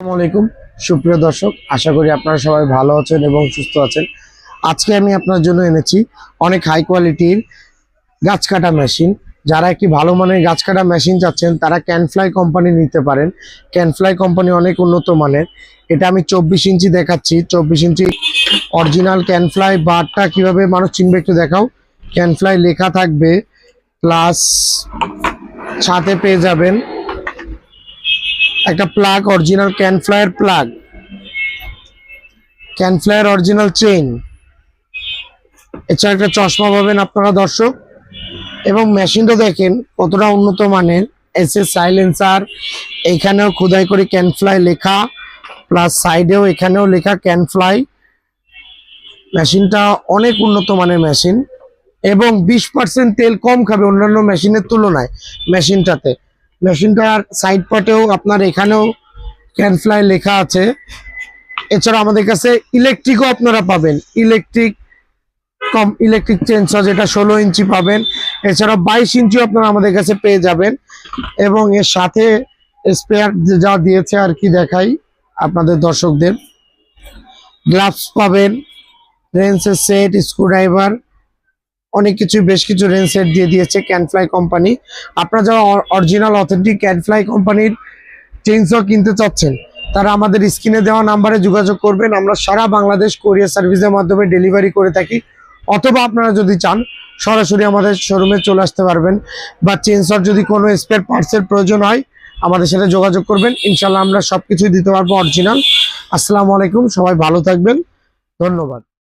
আসসালামু আলাইকুম সুপ্রিয় দর্শক, আশা করি আপনারা সবাই ভালো আছেন এবং সুস্থ আছেন। আজকে আমি আপনার জন্য এনেছি অনেক হাই কোয়ালিটির গাছ কাটা মেশিন। যারা একটি ভালো মানের গাছ কাটা মেশিন চাচ্ছেন তারা ক্যানফ্লাই কোম্পানি নিতে পারেন। ক্যানফ্লাই কোম্পানি অনেক উন্নত মানের। এটা আমি 24 ইঞ্চি দেখাচ্ছি। 24 ইঞ্চি অরিজিনাল ক্যানফ্লাই। বারটা কিভাবে মানুষ চিনবে একটু দেখাও। ক্যানফ্লাই লেখা থাকবে, প্লাস সাথে পেয়ে যাবেন একটা প্লাগ, অরিজিনাল ক্যানফ্লাইয়ের প্লাগ, ক্যানফ্লাইয়ের অরিজিনাল চেইন, এছাড়া একটা চশমা পাবেন আপনারা দর্শক। এবং মেশিনটা দেখেন কতটা উন্নত মানের। এসএস সাইলেন্সার, এখানেও খোদাই করে ক্যানফ্লাই লেখা, প্লাস সাইডেও এখানেও লেখা ক্যানফ্লাই। মেশিনটা অনেক উন্নত মানের মেশিন এবং 20% তেল কম খাবে অন্যান্য মেশিনের তুলনায় মেশিনটার সাইড পটেও আপনার এখানেও ক্যানফ্লাই লেখা আছে। এছাড়া আমাদের কাছে ইলেকট্রিকও আপনারা পাবেন, ইলেকট্রিক চেঞ্জার যেটা 16 ইঞ্চি পাবেন। এছাড়া 22 ইঞ্চিও আপনারা আমাদের কাছে পেয়ে যাবেন। এবং এর সাথে স্পেয়ার যা দিয়েছে আর কি দেখাই আপনাদের দর্শকদের, গ্লাভস পাবেন, রেঞ্চের সেট, স্ক্রুড্রাইভার, অনেক কিছু, বেশ কিছু রেঞ্জ সেট দিয়ে দিয়েছে ক্যানফ্লাই কোম্পানি। আপনারা যারা অরিজিনাল অথেন্টিক ক্যানফ্লাই কোম্পানির চেইনসও কিনতে চাচ্ছেন তারা আমাদের স্ক্রিনে দেওয়া নাম্বারে যোগাযোগ করবেন। আমরা সারা বাংলাদেশ কোরিয়ার সার্ভিসের মাধ্যমে ডেলিভারি করে থাকি। অথবা আপনারা যদি চান সরাসরি আমাদের শোরুমে চলে আসতে পারবেন, বা চেইনসর যদি কোনো স্পেয়ার পার্টসের প্রয়োজন হয় আমাদের সাথে যোগাযোগ করবেন। ইনশাল্লাহ আমরা সবকিছুই দিতে পারবো অরিজিনাল। আসসালামু আলাইকুম, সবাই ভালো থাকবেন, ধন্যবাদ।